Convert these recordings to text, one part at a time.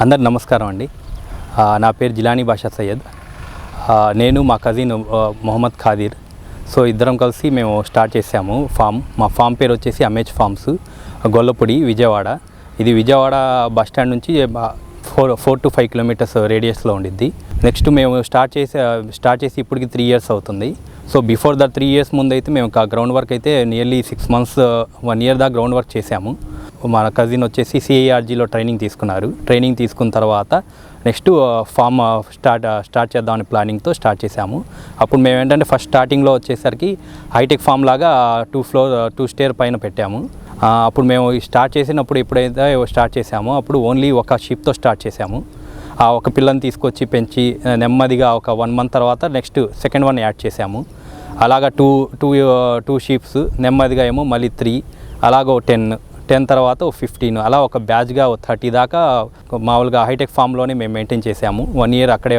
అందరు నమస్కారం అండి. నా పేరు జిలానీ బాషా సయ్యద్. నేను మా కజిన్ మొహమ్మద్ ఖాదీర్. సో ఇద్దరం కలిసి మేము స్టార్ట్ చేసాము ఫామ్. మా ఫామ్ పేరు వచ్చేసి అమేజ్ ఫార్మ్స్, గొల్లపూడి, విజయవాడ. ఇది విజయవాడ బస్ స్టాండ్ నుంచి 4 to 5 కిలోమీటర్స్ రేడియస్లో ఉండిద్ది. నెక్స్ట్ మేము స్టార్ట్ చేసి ఇప్పటికి 3 years అవుతుంది. సో బిఫోర్ ద 3 years ముందు అయితే మేము గ్రౌండ్ వర్క్ అయితే నియర్లీ 6 months 1 year దాకా గ్రౌండ్ వర్క్ చేసాము. మన కజిన్ వచ్చేసి CIRGలో ట్రైనింగ్ తీసుకున్నారు. ట్రైనింగ్ తీసుకున్న తర్వాత నెక్స్ట్ ఫామ్ స్టార్ట్ చేద్దామని ప్లానింగ్తో స్టార్ట్ చేసాము. అప్పుడు మేము ఏంటంటే ఫస్ట్ స్టార్టింగ్లో వచ్చేసరికి హైటెక్ ఫామ్ లాగా 2 stair పైన పెట్టాము. అప్పుడు మేము ఎప్పుడైతే స్టార్ట్ చేసామో అప్పుడు ఓన్లీ ఒక షీప్తో స్టార్ట్ చేసాము. ఒక పిల్లని తీసుకొచ్చి పెంచి నెమ్మదిగా ఒక 1 month తర్వాత నెక్స్ట్ సెకండ్ వన్ యాడ్ చేసాము. అలాగా టూ షీప్స్, నెమ్మదిగా ఏమో మళ్ళీ 3, అలాగ 10 తర్వాత 15, అలా ఒక బ్యాచ్గా 30 దాకా మామూలుగా హైటెక్ ఫామ్లోనే మేము మెయింటైన్ చేసాము. 1 year అక్కడే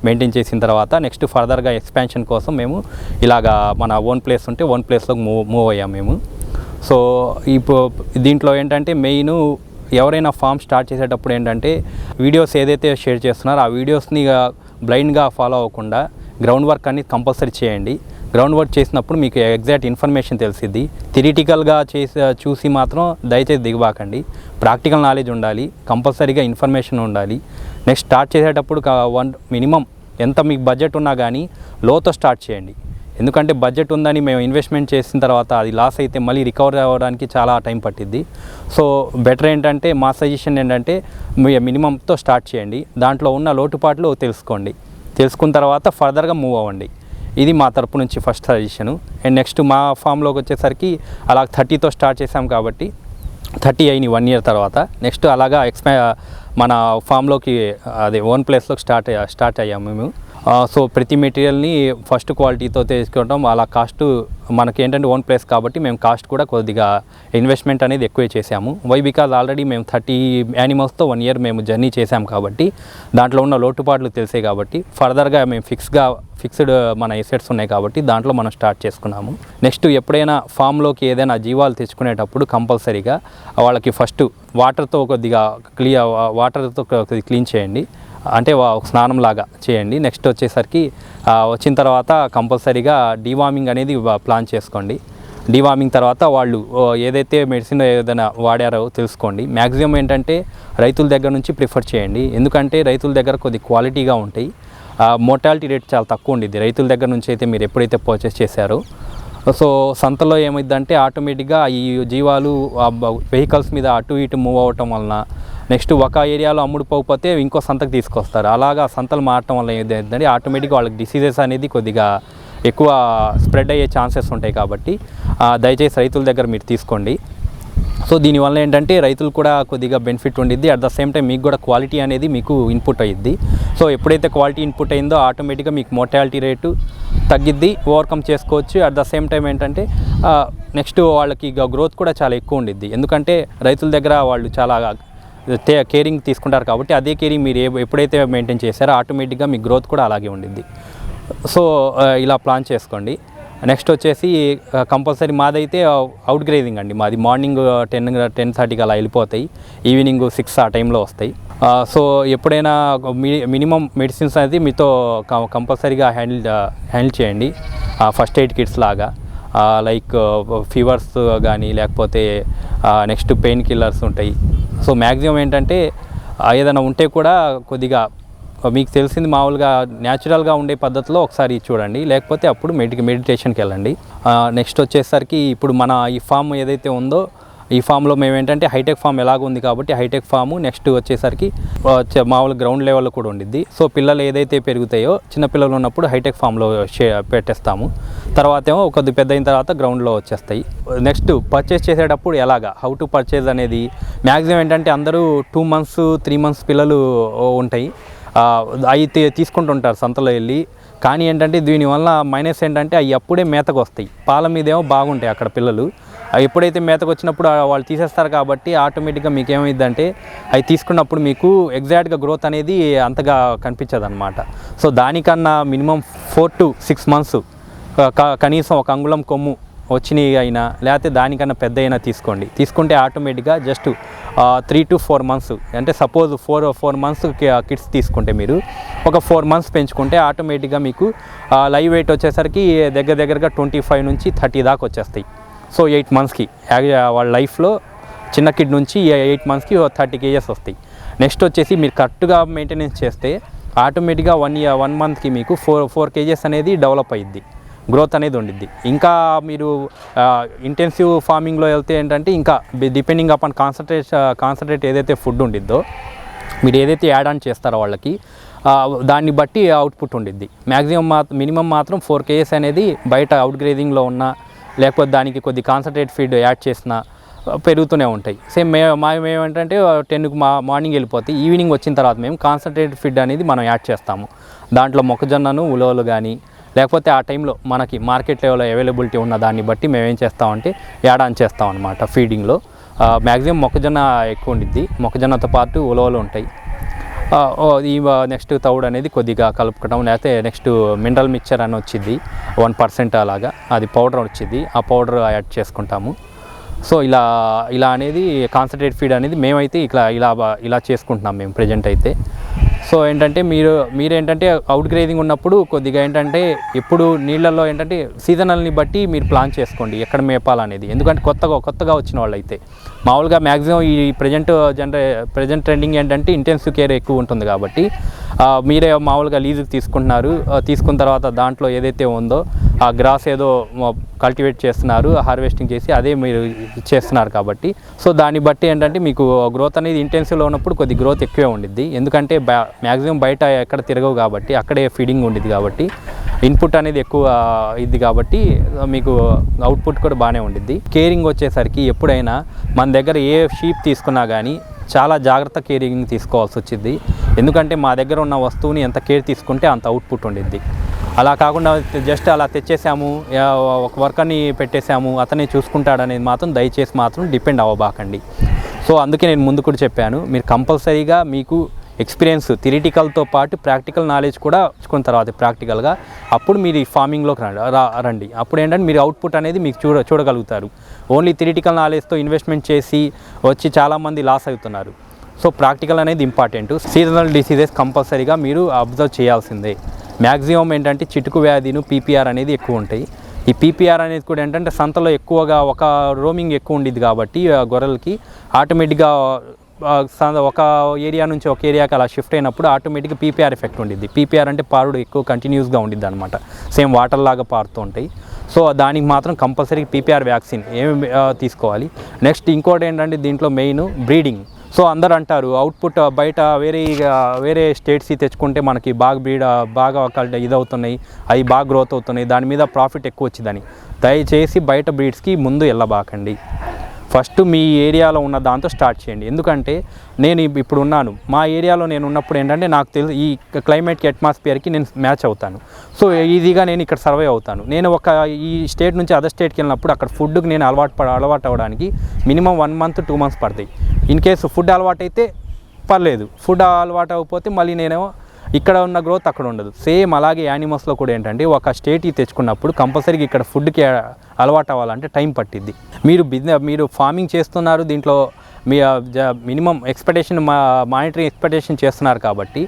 మెయింటైన్ చేసిన తర్వాత నెక్స్ట్ ఫర్దర్గా ఎక్స్పాన్షన్ కోసం మేము ఇలాగా మన ఓన్ ప్లేస్ ఉంటే ఓన్ ప్లేస్లోకి మూవ్ అయ్యాము మేము. సో ఇప్పుడు దీంట్లో ఏంటంటే మెయిన్ ఎవరైనా ఫామ్ స్టార్ట్ చేసేటప్పుడు ఏంటంటే వీడియోస్ ఏదైతే షేర్ చేస్తున్నారో ఆ వీడియోస్ని బ్లైండ్గా ఫాలో అవ్వకుండా గ్రౌండ్ వర్క్ అనేది కంపల్సరీ చేయండి. గ్రౌండ్ వర్క్ చేసినప్పుడు మీకు ఎగ్జాక్ట్ ఇన్ఫర్మేషన్ తెలిసిద్ది. థియరిటికల్గా చూసి మాత్రం దయచేసి దిగబాకండి. ప్రాక్టికల్ నాలెడ్జ్ ఉండాలి, కంపల్సరీగా ఇన్ఫర్మేషన్ ఉండాలి. నెక్స్ట్ స్టార్ట్ చేసేటప్పుడు మినిమం ఎంత మీకు బడ్జెట్ ఉన్నా కానీ లోతో స్టార్ట్ చేయండి. ఎందుకంటే బడ్జెట్ ఉందని మేము ఇన్వెస్ట్మెంట్ చేసిన తర్వాత అది లాస్ అయితే మళ్ళీ రికవర్ అవ్వడానికి చాలా టైం పట్టిద్ది. సో బెటర్ ఏంటంటే మా సజెషన్ ఏంటంటే మినిమంతో స్టార్ట్ చేయండి. దాంట్లో ఉన్న లోటుపాట్లు తెలుసుకున్న తర్వాత ఫర్దర్గా మూవ్ అవ్వండి. ఇది మా తరపు నుంచి ఫస్ట్ సజెషను. అండ్ నెక్స్ట్ మా ఫామ్లోకి వచ్చేసరికి అలా 30తో స్టార్ట్ చేసాం కాబట్టి 30 అయిన 1 year తర్వాత నెక్స్ట్ అలాగా మన ఫామ్లోకి అదే ఓన్ ప్లేస్లోకి స్టార్ట్ అయ్యాము మేము. సో ప్రతి మెటీరియల్ని ఫస్ట్ క్వాలిటీతో తీసుకోవడం, అలా కాస్ట్ మనకేంటంటే ఓన్ ప్లేస్ కాబట్టి మేము కాస్ట్ కూడా కొద్దిగా ఇన్వెస్ట్మెంట్ అనేది ఎక్కువే చేసాము. బికాజ్ ఆల్రెడీ మేము 30 యానిమల్స్తో 1 year మేము జర్నీ చేసాం కాబట్టి దాంట్లో ఉన్న లోటుపాట్లు తెలిసే కాబట్టి ఫర్దర్గా మేము ఫిక్స్డ్ మన ఎసెట్స్ ఉన్నాయి కాబట్టి దాంట్లో మనం స్టార్ట్ చేసుకున్నాము. నెక్స్ట్ ఎప్పుడైనా ఫామ్లోకి ఏదైనా జీవాలు తెచ్చుకునేటప్పుడు కంపల్సరీగా వాళ్ళకి ఫస్ట్ వాటర్తో కొద్దిగా క్లీన్ చేయండి, అంటే స్నానం లాగా చేయండి. నెక్స్ట్ వచ్చేసరికి వచ్చిన తర్వాత కంపల్సరీగా డీవార్మింగ్ అనేది ప్లాన్ చేసుకోండి. డీవార్మింగ్ తర్వాత వాళ్ళు ఏదైతే మెడిసిన్ ఏదైనా వాడారో తెలుసుకోండి. మ్యాక్సిమం ఏంటంటే రైతుల దగ్గర నుంచి ప్రిఫర్ చేయండి. ఎందుకంటే రైతుల దగ్గర కొద్ది క్వాలిటీగా ఉంటాయి. మోర్టాలిటీ రేట్ చాలా తక్కువ ఉండిద్ది రైతుల దగ్గర నుంచి అయితే మీరు ఎప్పుడైతే పర్చేస్ చేశారో. సో సంతలో ఏమైందంటే ఆటోమేటిక్గా ఈ జీవాలు వెహికల్స్ మీద అటు ఇటు మూవ్ అవ్వటం వలన నెక్స్ట్ ఒక ఏరియాలో అమ్ముడుపోకపోతే ఇంకో సంతకు తీసుకొస్తారు. అలాగా సంతలు మారటం వల్ల ఏదైందంటే ఆటోమేటిక్గా వాళ్ళకి డిసీజెస్ అనేది కొద్దిగా ఎక్కువ స్ప్రెడ్ అయ్యే ఛాన్సెస్ ఉంటాయి. కాబట్టి దయచేసి రైతుల దగ్గర మీరు తీసుకోండి. సో దీనివల్ల ఏంటంటే రైతులు కూడా కొద్దిగా బెనిఫిట్ ఉండిద్ది. అట్ ద సేమ్ టైం మీకు కూడా క్వాలిటీ అనేది మీకు ఇన్పుట్ అయ్యిద్ది. సో ఎప్పుడైతే క్వాలిటీ ఇన్పుట్ అయిందో ఆటోమేటిక్గా మీకు మోర్టాలిటీ రేటు తగ్గిద్ది, ఓవర్కమ్ చేసుకోవచ్చు. అట్ ద సేమ్ టైం ఏంటంటే నెక్స్ట్ వాళ్ళకి గ్రోత్ కూడా చాలా ఎక్కువ ఉండిద్ది. ఎందుకంటే రైతుల దగ్గర వాళ్ళు చాలా కేరింగ్ తీసుకుంటారు కాబట్టి అదే కేరింగ్ మీరు ఎప్పుడైతే మెయింటైన్ చేశారో ఆటోమేటిక్గా మీ గ్రోత్ కూడా అలాగే ఉండిద్ది. సో ఇలా ప్లాన్ చేసుకోండి. నెక్స్ట్ వచ్చేసి కంపల్సరీ మాదైతే అవుట్ గ్రేజింగ్ అండి. మాది మార్నింగ్ 10-10:30కి అలా వెళ్ళిపోతాయి, ఈవినింగ్ 6 ఆ టైంలో వస్తాయి. సో ఎప్పుడైనా మినిమం మెడిసిన్స్ అనేది మీతో కంపల్సరీగా హ్యాండిల్ చేయండి. ఫస్ట్ ఎయిడ్ కిట్స్ లాగా లైక్ ఫీవర్స్ కానీ లేకపోతే నెక్స్ట్ పెయిన్ కిల్లర్స్ ఉంటాయి. సో మ్యాక్సిమం ఏంటంటే ఏదైనా ఉంటే కూడా కొద్దిగా మీకు తెలిసింది మామూలుగా న్యాచురల్గా ఉండే పద్ధతిలో ఒకసారి చూడండి, లేకపోతే అప్పుడు మెడిటేషన్కి వెళ్ళండి. నెక్స్ట్ వచ్చేసరికి ఇప్పుడు మన ఈ ఫామ్ ఏదైతే ఉందో ఈ ఫామ్లో మేము ఏంటంటే హైటెక్ ఫామ్ ఎలాగ ఉంది కాబట్టి హైటెక్ ఫాము నెక్స్ట్ వచ్చేసరికి మామూలు గ్రౌండ్ లెవెల్లో కూడా ఉండిద్ది. సో పిల్లలు ఏదైతే పెరుగుతాయో చిన్నపిల్లలు ఉన్నప్పుడు హైటెక్ ఫామ్లో పెట్టేస్తాము. తర్వాత ఏమో కొద్ది పెద్ద అయిన తర్వాత గ్రౌండ్లో వచ్చేస్తాయి. నెక్స్ట్ పర్చేస్ చేసేటప్పుడు హౌ టు పర్చేజ్ అనేది మ్యాక్సిమం ఏంటంటే అందరూ 2 months 3 months పిల్లలు ఉంటాయి, అవి తీసుకుంటుంటారు సంతలో వెళ్ళి. కానీ ఏంటంటే దీనివల్ల మైనస్ ఏంటంటే అవి అప్పుడే మేతకు వస్తాయి, పాల మీదేమో బాగుంటాయి అక్కడ పిల్లలు. ఎప్పుడైతే మేతకు వచ్చినప్పుడు వాళ్ళు తీసేస్తారు కాబట్టి ఆటోమేటిక్గా మీకు ఏమైందంటే అవి తీసుకున్నప్పుడు మీకు ఎగ్జాక్ట్గా గ్రోత్ అనేది అంతగా కనిపించదు అనమాట. సో దానికన్నా మినిమం 4 to 6 months కనీసం 1 అంగుళం కొమ్ము వచ్చినవి అయినా లేకపోతే దానికన్నా పెద్ద అయినా తీసుకుంటే ఆటోమేటిక్గా జస్ట్ 3 to 4 months, అంటే సపోజ్ 4 months కిడ్స్ తీసుకుంటే మీరు ఒక 4 months పెంచుకుంటే ఆటోమేటిక్గా మీకు లైవ్ వెయిట్ వచ్చేసరికి దగ్గరగా 25 నుంచి 30 దాకా వచ్చేస్తాయి. సో 8 monthsకి వాళ్ళ లైఫ్లో చిన్న కిడ్ నుంచి 8 monthsకి 30 kgs వస్తాయి. నెక్స్ట్ వచ్చేసి మీరు కరెక్ట్గా మెయింటెనెన్స్ చేస్తే ఆటోమేటిక్గా 1 monthకి మీకు 4 kgs అనేది డెవలప్ అయ్యిద్ది, గ్రోత్ అనేది ఉండిద్ది. ఇంకా మీరు ఇంటెన్సివ్ ఫార్మింగ్లో వెళ్తే ఏంటంటే ఇంకా డిపెండింగ్ అపాన్ కాన్సన్ట్రేట్ ఏదైతే ఫుడ్ ఉండిద్దో, మీరు ఏదైతే యాడ్ ఆన్ చేస్తారో వాళ్ళకి దాన్ని బట్టి అవుట్పుట్ ఉండిద్ది. మినిమం మాత్రం 4 kgs అనేది బయట అవుట్ గ్రేజింగ్లో ఉన్న లేకపోతే దానికి కొద్ది కాన్సన్ట్రేట్ ఫీడ్ యాడ్ చేసిన పెరుగుతూనే ఉంటాయి. సేమ్ మేమేంటంటే 10కి మార్నింగ్ వెళ్ళిపోతే ఈవినింగ్ వచ్చిన తర్వాత మేము కాన్సన్ట్రేట్ ఫీడ్ అనేది మనం యాడ్ చేస్తాము. దాంట్లో మొక్కజొన్నను ఉలవలు కానీ లేకపోతే ఆ టైంలో మనకి మార్కెట్ లెవెల్లో అవైలబిలిటీ ఉన్న దాన్ని బట్టి మేము ఏం చేస్తామంటే యాడ్ ఆన్ చేస్తాం అనమాట. ఫీడింగ్లో మ్యాక్సిమం మొక్కజొన్న ఎక్కువ ఉండిద్ది, మొక్కజొన్నతో పాటు ఉలవలు ఉంటాయి. ఈ నెక్స్ట్ తౌడు అనేది కొద్దిగా కలుపుకోవడం, లేకపోతే నెక్స్ట్ మినరల్ మిక్చర్ అని వచ్చింది 1% అలాగా, అది పౌడర్ వచ్చింది, ఆ పౌడర్ యాడ్ చేసుకుంటాము. సో ఇలా అనేది కాన్సన్ట్రేట్ ఫీడ్ అనేది మేమైతే ఇలా చేసుకుంటున్నాం మేము ప్రజెంట్ అయితే. సో ఏంటంటే మీరేంటంటే అవుట్ గ్రేజింగ్ ఉన్నప్పుడు కొద్దిగా ఏంటంటే ఎప్పుడు నీళ్ళల్లో ఏంటంటే సీజనల్ని బట్టి మీరు ప్లాన్ చేసుకోండి ఎక్కడ మేపాలనేది. ఎందుకంటే కొత్తగా వచ్చిన వాళ్ళు అయితే మామూలుగా మ్యాక్సిమం ఈ ప్రజెంట్ ట్రెండింగ్ ఏంటంటే ఇంటెన్సివ్ కేర్ ఎక్కువ ఉంటుంది కాబట్టి మీరే మామూలుగా లీజుకి తీసుకున్న తర్వాత దాంట్లో ఏదైతే ఉందో ఆ గ్రాస్ ఏదో కల్టివేట్ చేస్తున్నారు, హార్వెస్టింగ్ చేసి అదే మీరు చేస్తున్నారు కాబట్టి సో దాన్ని బట్టి ఏంటంటే మీకు గ్రోత్ అనేది ఇంటెన్సివ్లో ఉన్నప్పుడు కొద్ది గ్రోత్ ఎక్కువే ఉండిద్ది. ఎందుకంటే మ్యాక్సిమం బయట ఎక్కడ తిరగవు కాబట్టి అక్కడే ఫీడింగ్ ఉండిద్ది కాబట్టి ఇన్పుట్ అనేది ఎక్కువ ఇది కాబట్టి మీకు అవుట్పుట్ కూడా బాగానే ఉండిద్ది. కేరింగ్ వచ్చేసరికి ఎప్పుడైనా మన దగ్గర ఏ షీప్ తీసుకున్నా కానీ చాలా జాగ్రత్త కేరింగ్ తీసుకోవాల్సి వచ్చింది. ఎందుకంటే మా దగ్గర ఉన్న వస్తువుని ఎంత కేర్ తీసుకుంటే అంత అవుట్పుట్ ఉండిద్ది. అలా కాకుండా జస్ట్ అలా తెచ్చేసాము, ఒక వర్కర్ని పెట్టేసాము, అతనే చూసుకుంటాడనేది దయచేసి డిపెండ్ అవ్వబాకండి. సో అందుకే నేను ముందు కూడా చెప్పాను, మీరు కంపల్సరీగా మీకు ఎక్స్పీరియన్స్ థియరిటికల్తో పాటు ప్రాక్టికల్ నాలెడ్జ్ కూడా వచ్చుకున్న తర్వాత ప్రాక్టికల్గా అప్పుడు మీరు ఈ ఫార్మింగ్లోకి రండి. అప్పుడు ఏంటంటే మీరు అవుట్పుట్ అనేది మీకు చూడగలుగుతారు. ఓన్లీ థియరిటికల్ నాలెడ్జ్తో ఇన్వెస్ట్మెంట్ చేసి వచ్చి చాలామంది లాస్ అవుతున్నారు. సో ప్రాక్టికల్ అనేది ఇంపార్టెంట్. సీజనల్ డిసీజెస్ కంపల్సరీగా మీరు అబ్జర్వ్ చేయాల్సిందే. మ్యాక్సిమం ఏంటంటే చిటుకు వ్యాధిను పీపీఆర్ అనేది ఎక్కువ ఉంటాయి. ఈ పీపీఆర్ అనేది కూడా ఏంటంటే సంతలో ఎక్కువగా ఒక రోమింగ్ ఎక్కువ ఉండిద్ది కాబట్టి గొర్రెలకి ఆటోమేటిక్గా ఒక ఏరియా నుంచి ఒక ఏరియాకి అలా షిఫ్ట్ అయినప్పుడు ఆటోమేటిక్గా పీపీఆర్ ఎఫెక్ట్ ఉండిద్ది. పీపీఆర్ అంటే పారుడు ఎక్కువ కంటిన్యూస్గా ఉండిద్ది అనమాట, సేమ్ వాటర్ లాగా పారుతూ ఉంటాయి. సో దానికి మాత్రం కంపల్సరీ పీపీఆర్ వ్యాక్సిన్ ఏమి తీసుకోవాలి. నెక్స్ట్ ఇంకోటి ఏంటంటే దీంట్లో మెయిన్ బ్రీడింగ్. సో అందరు అంటారు అవుట్పుట్ బయట వేరే స్టేట్స్ తెచ్చుకుంటే మనకి బాగా ఇదవుతున్నాయి, అవి బాగా గ్రోత్ అవుతున్నాయి, దాని మీద ప్రాఫిట్ ఎక్కువ వచ్చిందని. దయచేసి బయట బ్రీడ్స్కి ముందు వెళ్ళబాకండి. ఫస్ట్ మీ ఏరియాలో ఉన్న దాంతో స్టార్ట్ చేయండి. ఎందుకంటే నేను ఇప్పుడు ఉన్నాను, మా ఏరియాలో నేను ఉన్నప్పుడు ఏంటంటే నాకు తెలుసు ఈ క్లైమేట్కి అట్మాస్ఫియర్కి నేను మ్యాచ్ అవుతాను. సో ఈజీగా నేను ఇక్కడ సర్వే అవుతాను. నేను ఈ స్టేట్ నుంచి అదర్ స్టేట్కి వెళ్ళినప్పుడు అక్కడ ఫుడ్కి నేను అలవాటు అవ్వడానికి మినిమం 1 month 2 months పడతాయి. ఇన్ కేసు ఫుడ్ అలవాటు అయితే పర్లేదు, ఫుడ్ అలవాటు అవ్వకపోతే మళ్ళీ నేనేమో ఇక్కడ ఉన్న గ్రోత్ అక్కడ ఉండదు. సేమ్ అలాగే యానిమల్స్లో కూడా ఏంటంటే ఒక స్టేట్కి తెచ్చుకున్నప్పుడు కంపల్సరీగా ఇక్కడ ఫుడ్కి అలవాటు అవ్వాలంటే టైం పట్టిద్ది. మీరు ఫార్మింగ్ చేస్తున్నారు, దీంట్లో మీ మినిమం మానిటరింగ్ ఎక్స్పెక్టేషన్ చేస్తున్నారు కాబట్టి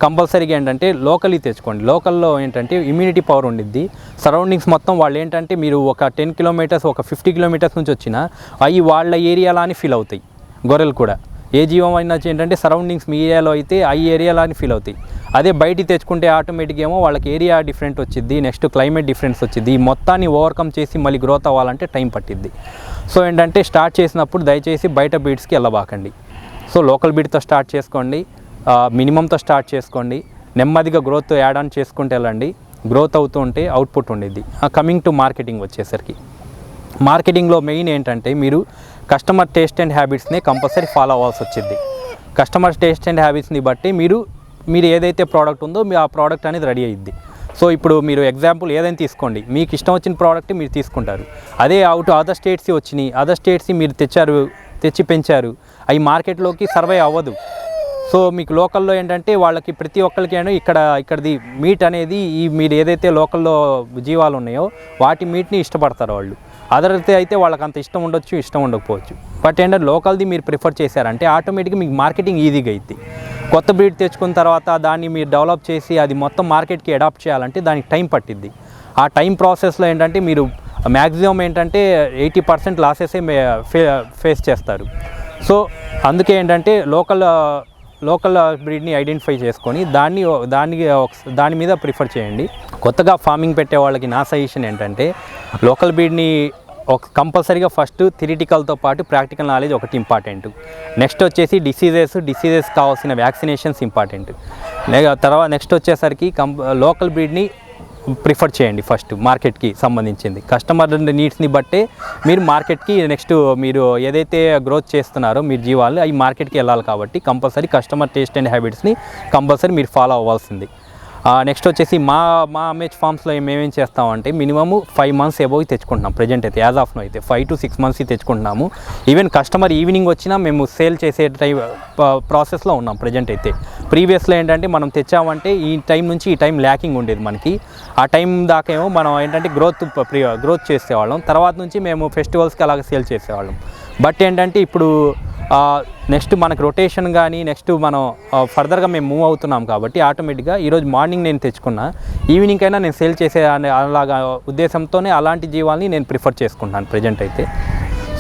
కంపల్సరీగా ఏంటంటే లోకల్లీ తెచ్చుకోండి. లోకల్లో ఏంటంటే ఇమ్యూనిటీ పవర్ ఉండిద్ది. సరౌండింగ్స్ మొత్తం వాళ్ళు ఏంటంటే మీరు ఒక 10 kilometers ఒక 50 kilometers నుంచి వచ్చినా అవి వాళ్ళ ఏరియాలాని ఫీల్ అవుతాయి. గొర్రెలు కూడా ఏ జీవం అయినా ఏంటంటే సరౌండింగ్స్ మీ ఏరియాలో అయితే ఆ ఏరియాలాని ఫీల్ అవుతాయి. అదే బయటికి తెచ్చుకుంటే ఆటోమేటిక్గా ఏమో వాళ్ళకి ఏరియా డిఫరెంట్ వచ్చింది, నెక్స్ట్ క్లైమేట్ డిఫరెన్స్ వచ్చింది. ఈ మొత్తాన్ని ఓవర్కమ్ చేసి మళ్ళీ గ్రోత్ అవ్వాలంటే టైం పట్టిద్ది. సో ఏంటంటే స్టార్ట్ చేసినప్పుడు దయచేసి బయట బీడ్స్కి వెళ్ళబాకండి. సో లోకల్ బీడ్తో స్టార్ట్ చేసుకోండి, మినిమంతో స్టార్ట్ చేసుకోండి, నెమ్మదిగా గ్రోత్ యాడ్ ఆన్ చేసుకుంటూ వెళ్ళండి. గ్రోత్ అవుతూ ఉంటే అవుట్పుట్ ఉండేది. కమింగ్ టు మార్కెటింగ్ వచ్చేసరికి మార్కెటింగ్లో మెయిన్ ఏంటంటే మీరు కస్టమర్ టేస్ట్ అండ్ హ్యాబిట్స్ని కంపల్సరీ ఫాలో అవ్వాల్సి వచ్చింది. కస్టమర్ టేస్ట్ అండ్ హ్యాబిట్స్ని బట్టి మీరు ఏదైతే ప్రోడక్ట్ ఉందో ఆ ప్రోడక్ట్ అనేది రెడీ అయ్యిద్ది. సో ఇప్పుడు మీరు ఎగ్జాంపుల్ ఏదైనా తీసుకోండి, మీకు ఇష్టం వచ్చిన ప్రోడక్ట్ మీరు తీసుకుంటారు. అదే అదర్ స్టేట్స్ వచ్చినాయి, అదర్ స్టేట్స్ మీరు తెచ్చి పెంచారు, అవి మార్కెట్లోకి సర్వే అవ్వదు. సో మీకు లోకల్లో ఏంటంటే వాళ్ళకి ప్రతి ఒక్కరికి ఇక్కడిది మీట్ అనేది మీరు ఏదైతే లోకల్లో జీవాలు ఉన్నాయో వాటి మీట్ని ఇష్టపడతారు వాళ్ళు. అదర్ అయితే వాళ్ళకి అంత ఇష్టం ఉండొచ్చు, ఇష్టం ఉండకపోవచ్చు. బట్ ఏంటంటే లోకల్ది మీరు ప్రిఫర్ చేశారంటే ఆటోమేటిక్గా మీకు మార్కెటింగ్ ఈజీగా అయింది. కొత్త బ్రీడ్ తెచ్చుకున్న తర్వాత దాన్ని మీరు డెవలప్ చేసి అది మొత్తం మార్కెట్కి అడాప్ట్ చేయాలంటే దానికి టైం పట్టిద్ది. ఆ టైం ప్రాసెస్లో ఏంటంటే మీరు మ్యాక్సిమం ఏంటంటే 80% లాసెసే ఫేస్ చేస్తారు. సో అందుకే ఏంటంటే లోకల్ బ్రీడ్ని ఐడెంటిఫై చేసుకొని దాని మీద ప్రిఫర్ చేయండి. కొత్తగా ఫార్మింగ్ పెట్టే వాళ్ళకి నా సజెషన్ ఏంటంటే లోకల్ బ్రీడ్ని కంపల్సరీగా ఫస్ట్ థియరిటికల్తో పాటు ప్రాక్టికల్ నాలెడ్జ్ ఒకటి ఇంపార్టెంట్. నెక్స్ట్ వచ్చేసి డిసీజెస్ కావాల్సిన వ్యాక్సినేషన్స్ ఇంపార్టెంట్. తర్వాత నెక్స్ట్ వచ్చేసరికి లోకల్ బ్రీడ్ని ప్రిఫర్ చేయండి ఫస్ట్ మార్కెట్కి సంబంధించింది. కస్టమర్ నీడ్స్ని బట్టే మీరు మార్కెట్కి నెక్స్ట్ మీరు ఏదైతే గ్రోత్ చేస్తున్నారో మీరు జీవాలు అవి మార్కెట్కి వెళ్ళాలి కాబట్టి కంపల్సరీ కస్టమర్ టేస్ట్ అండ్ హ్యాబిట్స్ని కంపల్సరీ మీరు ఫాలో అవ్వాల్సింది. నెక్స్ట్ వచ్చేసి మా అమేజ్ ఫార్మ్స్లో మేమేం చేస్తామంటే మినిమమ్ 5 months ఎబోవ్ తెచ్చుకుంటున్నాం. ప్రజెంట్ అయితే యాజ్ ఆఫ్ నో అయితే 5 to 6 months తెచ్చుకుంటున్నాము. ఈవెన్ కస్టమర్ ఈవినింగ్ వచ్చినా మేము సేల్ చేసే ప్రాసెస్లో ఉన్నాం ప్రజెంట్ అయితే. ప్రీవియస్లో ఏంటంటే మనం తెచ్చామంటే ఈ టైం నుంచి ఈ టైం ల్యాకింగ్ ఉండేది మనకి. ఆ టైం దాకా ఏమో మనం ఏంటంటే గ్రోత్ చేసేవాళ్ళం. తర్వాత నుంచి మేము ఫెస్టివల్స్కి అలాగే సేల్ చేసేవాళ్ళం. బట్ ఏంటంటే ఇప్పుడు నెక్స్ట్ మనకు రొటేషన్ కానీ నెక్స్ట్ మనం ఫర్దర్గా మేము మూవ్ అవుతున్నాం కాబట్టి ఆటోమేటిక్గా ఈరోజు మార్నింగ్ నేను తెచ్చుకున్నా ఈవినింగ్ అయినా నేను సేల్ చేసే అలాగా ఉద్దేశంతోనే అలాంటి జీవాల్ని నేను ప్రిఫర్ చేసుకుంటున్నాను ప్రజెంట్ అయితే.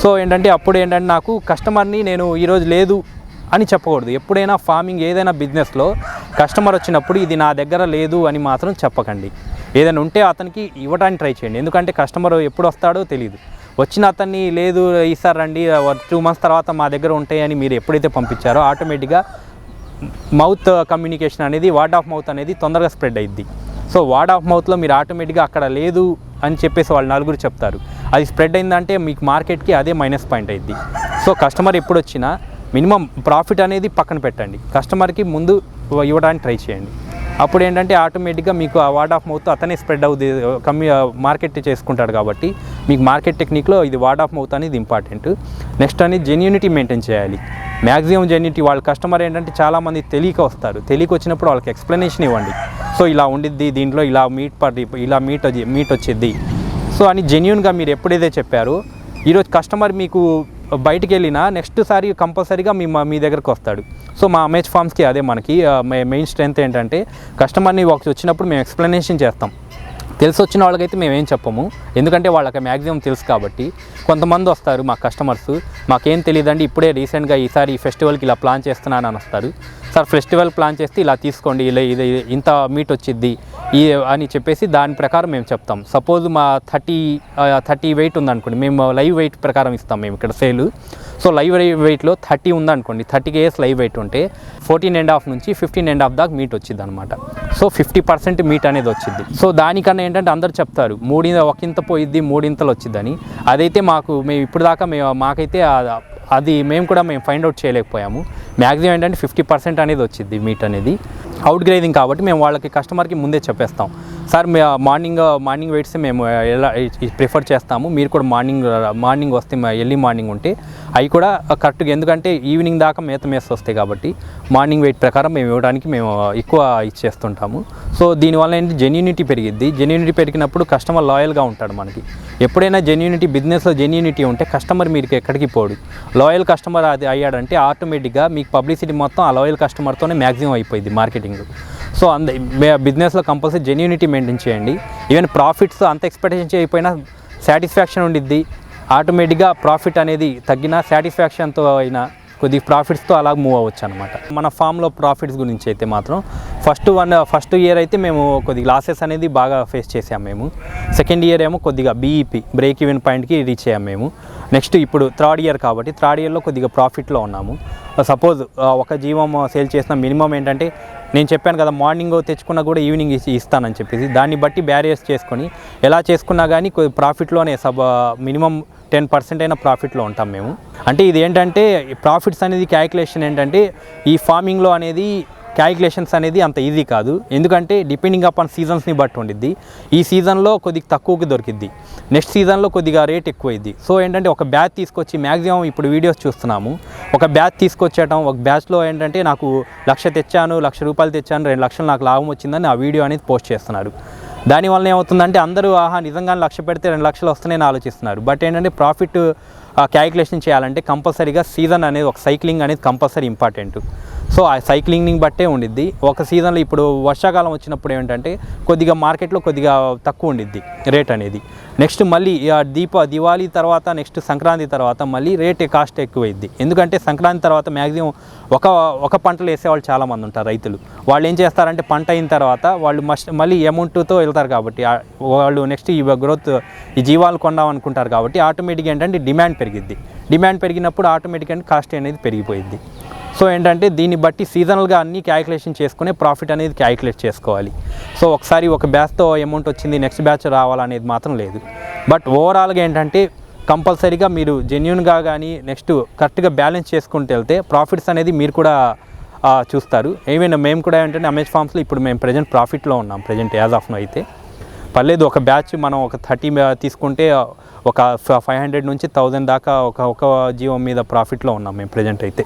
సో ఏంటంటే అప్పుడు ఏంటంటే నాకు కస్టమర్ని నేను ఈరోజు లేదు అని చెప్పకూడదు. ఎప్పుడైనా ఫార్మింగ్ ఏదైనా బిజినెస్లో కస్టమర్ వచ్చినప్పుడు ఇది నా దగ్గర లేదు అని మాత్రం చెప్పకండి. ఏదైనా ఉంటే అతనికి ఇవ్వడానికి ట్రై చేయండి. ఎందుకంటే కస్టమర్ ఎప్పుడు వస్తాడో తెలియదు. వచ్చిన అతన్ని లేదు ఈసారి రండి 2 months తర్వాత మా దగ్గర ఉంటాయని మీరు ఎప్పుడైతే పంపించారో ఆటోమేటిక్గా మౌత్ కమ్యూనికేషన్ అనేది వర్డ్ ఆఫ్ మౌత్ అనేది తొందరగా స్ప్రెడ్ అయ్యిద్ది. సో వర్డ్ ఆఫ్ మౌత్లో మీరు ఆటోమేటిక్గా అక్కడ లేదు అని చెప్పేసి వాళ్ళు నలుగురు చెప్తారు. అది స్ప్రెడ్ అయిందంటే మీకు మార్కెట్కి అదే మైనస్ పాయింట్ అయ్యిద్ది. సో కస్టమర్ ఎప్పుడు వచ్చినా మినిమం ప్రాఫిట్ అనేది పక్కన పెట్టండి, కస్టమర్కి ముందు ఇవ్వడానికి ట్రై చేయండి. అప్పుడు ఏంటంటే ఆటోమేటిక్గా మీకు ఆ వర్డ్ ఆఫ్ మౌత్ అతనే స్ప్రెడ్ అవుతుంది, మార్కెట్ చేసుకుంటాడు కాబట్టి మీకు మార్కెట్ టెక్నిక్లో ఇది వర్డ్ ఆఫ్ మౌత్ అనేది ఇంపార్టెంట్. నెక్స్ట్ అనేది జెన్యూనిటీ మెయింటైన్ చేయాలి. Maximum genuinity. వాళ్ళ కస్టమర్ ఏంటంటే చాలామంది తెలియక వస్తారు. తెలియక వచ్చినప్పుడు వాళ్ళకి ఎక్స్ప్లెనేషన్ ఇవ్వండి. సో ఇలా ఉండిద్ది, దీంట్లో ఇలా మీట్ వచ్చిద్ది సో అని జెన్యూన్గా మీరు ఎప్పుడైతే చెప్పారో ఈరోజు కస్టమర్ మీకు బయటికి వెళ్ళినా నెక్స్ట్ సారి కంపల్సరీగా మీ దగ్గరకు వస్తాడు. సో మా అమేజ్ ఫార్మ్స్కి అదే మనకి మెయిన్ స్ట్రెంత్ ఏంటంటే కస్టమర్ని వచ్చినప్పుడు మేము ఎక్స్ప్లెనేషన్ చేస్తాం. తెలిసి వచ్చిన వాళ్ళకైతే మేమేం చెప్పము, ఎందుకంటే వాళ్ళకి మ్యాక్సిమం తెలుసు కాబట్టి. కొంతమంది వస్తారు మా కస్టమర్స్, మాకేం తెలియదండి ఇప్పుడే రీసెంట్గా ఈసారి ఈ ఫెస్టివల్కి ఇలా ప్లాన్ చేస్తున్నాను అని వస్తారు. సార్ ఫెస్టివల్ ప్లాన్ చేస్తే ఇలా తీసుకోండి, ఇది ఇంత మీట్ వచ్చిద్ది అని చెప్పేసి దాని ప్రకారం మేము చెప్తాం. సపోజ్ మా 30 వెయిట్ ఉందనుకోండి, మేము లైవ్ వెయిట్ ప్రకారం ఇస్తాం మేము ఇక్కడ సేలు. సో లైవ్ వెయిట్లో 30 ఉందనుకోండి, 30 kgs లైవ్ వెయిట్ ఉంటే 14.5 నుంచి 15.5 దాకా మీట్ వచ్చింది అనమాట. సో 50% మీట్ అనేది వచ్చింది. సో దానికన్నా ఏంటంటే అందరు చెప్తారు ఒకంత పోయిద్ది 3 ఇంతలు వచ్చిద్దని. అదైతే మేము ఇప్పుడు దాకా మాకైతే అది మేము ఫైండ్ అవుట్ చేయలేకపోయాము. మ్యాక్సిమం ఏంటంటే 50% అనేది వచ్చింది మీట్ అనేది. అవుట్ గ్రేడింగ్ కాబట్టి మేము వాళ్ళకి కస్టమర్కి ముందే చెప్పేస్తాం, సార్ మార్నింగ్ వెయిట్స్ మేము ఎలా ప్రిఫర్ చేస్తాము, మీరు కూడా మార్నింగ్ వస్తే ఎర్లీ మార్నింగ్ ఉంటే అవి కూడా కరెక్ట్గా, ఎందుకంటే ఈవినింగ్ దాకా మేత వస్తాయి కాబట్టి మార్నింగ్ వెయిట్ ప్రకారం మేము ఇవ్వడానికి మేము ఎక్కువ ఇచ్చేస్తుంటాము. సో దీనివల్ల ఏంటి జెన్యూనిటీ పెరిగిద్ది. జెన్యూనిటీ పెరిగినప్పుడు కస్టమర్ లాయల్గా ఉంటాడు మనకి. ఎప్పుడైనా జెన్యూనిటీ, బిజినెస్లో జెన్యూనిటీ ఉంటే కస్టమర్ మీకు ఎక్కడికి పోడు. లాయల్ కస్టమర్ అది అయ్యాడంటే ఆటోమేటిక్గా మీకు పబ్లిసిటీ మొత్తం ఆ లాయల్ కస్టమర్తోనే మ్యాక్సిమం అయిపోయింది మార్కెటింగ్. సో బిజినెస్లో కంపల్సరీ జెన్యూనిటీ మెయింటైన్ చేయండి. ఈవెన్ ప్రాఫిట్స్ అంత ఎక్స్పెక్టేషన్ చేయకపోయినా సాటిస్ఫాక్షన్ ఉండిద్ది. ఆటోమేటిక్గా ప్రాఫిట్ అనేది తగ్గిన సాటిస్ఫాక్షన్తో అయినా కొద్ది ప్రాఫిట్స్తో అలా మూవ్ అవ్వచ్చు అనమాట. మన ఫామ్లో ప్రాఫిట్స్ గురించి అయితే మాత్రం ఫస్ట్ ఇయర్ అయితే మేము కొద్దిగా లాసెస్ అనేది బాగా ఫేస్ చేసాము మేము. సెకండ్ ఇయర్ ఏమో కొద్దిగా BEP బ్రేక్ ఈవెన్ పాయింట్కి రీచ్ అయ్యాము మేము. నెక్స్ట్ ఇప్పుడు థర్డ్ ఇయర్ కాబట్టి థర్డ్ ఇయర్లో కొద్దిగా ప్రాఫిట్లో ఉన్నాము. సపోజ్ ఒక జీవం సేల్ చేసిన మినిమం ఏంటంటే నేను చెప్పాను కదా మార్నింగ్ తెచ్చుకున్నా కూడా ఈవినింగ్ ఇస్తానని చెప్పేసి, దాన్ని బట్టి బ్యారియర్స్ చేసుకొని ఎలా చేసుకున్నా కానీ ప్రాఫిట్లోనే మినిమం 10% అయినా ప్రాఫిట్లో ఉంటాం మేము. అంటే ఇది ఏంటంటే ప్రాఫిట్స్ అనేది క్యాలిక్యులేషన్ ఏంటంటే ఈ ఫార్మింగ్లో అనేది క్యాలిక్యులేషన్స్ అనేది అంత ఈజీ కాదు. ఎందుకంటే డిపెండింగ్ అపాన్ సీజన్స్ని బట్టి ఉండిద్ది. ఈ సీజన్లో కొద్దిగా తక్కువకి దొరికిద్ది, నెక్స్ట్ సీజన్లో కొద్దిగా రేట్ ఎక్కువైద్ది. సో ఏంటంటే ఒక బ్యాచ్ తీసుకొచ్చి మ్యాక్సిమం ఇప్పుడు వీడియోస్ చూస్తున్నాము, ఒక బ్యాచ్ తీసుకొచ్చేయటం, ఒక బ్యాచ్లో ఏంటంటే నాకు 1,00,000 తెచ్చాను, 1,00,000 రూపాయలు తెచ్చాను, 2 లక్షలు నాకు లాభం వచ్చిందని ఆ వీడియో అనేది పోస్ట్ చేస్తున్నారు. దానివల్ల ఏమవుతుందంటే అందరూ నిజంగానే లక్ష పెడితే 2 లక్షలు వస్తున్నాయని ఆలోచిస్తున్నారు. బట్ ఏంటంటే ప్రాఫిట్ క్యాలిక్యులేషన్ చేయాలంటే కంపల్సరీగా సీజన్ అనేది ఒక సైక్లింగ్ అనేది కంపల్సరీ ఇంపార్టెంట్. సో ఆ సైక్లింగ్ని బట్టే ఉండిద్ది. ఒక సీజన్లో ఇప్పుడు వర్షాకాలం వచ్చినప్పుడు ఏంటంటే కొద్దిగా మార్కెట్లో కొద్దిగా తక్కువ ఉండిద్ది రేట్ అనేది. నెక్స్ట్ మళ్ళీ దివాళీ తర్వాత నెక్స్ట్ సంక్రాంతి తర్వాత మళ్ళీ కాస్ట్ ఎక్కువైద్ది. ఎందుకంటే సంక్రాంతి తర్వాత మ్యాక్సిమం ఒక పంటలు వేసేవాళ్ళు చాలామంది ఉంటారు రైతులు. వాళ్ళు ఏం చేస్తారంటే పంట అయిన తర్వాత వాళ్ళు మళ్ళీ అమౌంట్తో వెళ్తారు కాబట్టి వాళ్ళు నెక్స్ట్ ఈ జీవాలు కొందాం అనుకుంటారు కాబట్టి ఆటోమేటిక్గా ఏంటంటే డిమాండ్ పెరిగిద్ది. డిమాండ్ పెరిగినప్పుడు ఆటోమేటిక్గా కాస్ట్ అనేది పెరిగిపోయిద్ది. సో ఏంటంటే దీన్ని బట్టి సీజనల్గా అన్నీ క్యాలిక్యులేషన్ చేసుకునే ప్రాఫిట్ అనేది క్యాలిక్యులేట్ చేసుకోవాలి. సో ఒకసారి ఒక బ్యాచ్తో అమౌంట్ వచ్చింది నెక్స్ట్ బ్యాచ్ రావాలనేది మాత్రం లేదు. బట్ ఓవరాల్గా ఏంటంటే కంపల్సరీగా మీరు జెన్యూన్గా కానీ నెక్స్ట్ కరెక్ట్గా బ్యాలెన్స్ చేసుకుంటూ వెళ్తే ప్రాఫిట్స్ అనేది మీరు కూడా చూస్తారు. ఏమైనా మేము కూడా ఏంటంటే అమేజ్ ఫార్మ్స్లో ఇప్పుడు మేము ప్రజెంట్ ప్రాఫిట్లో ఉన్నాం. ప్రజెంట్ యాజ్ ఆఫ్ నో అయితే పర్లేదు. ఒక బ్యాచ్ మనం ఒక 30 తీసుకుంటే ఒక 500 నుంచి 1000 దాకా ఒక జీవం మీద ప్రాఫిట్లో ఉన్నాం మేము ప్రజెంట్ అయితే.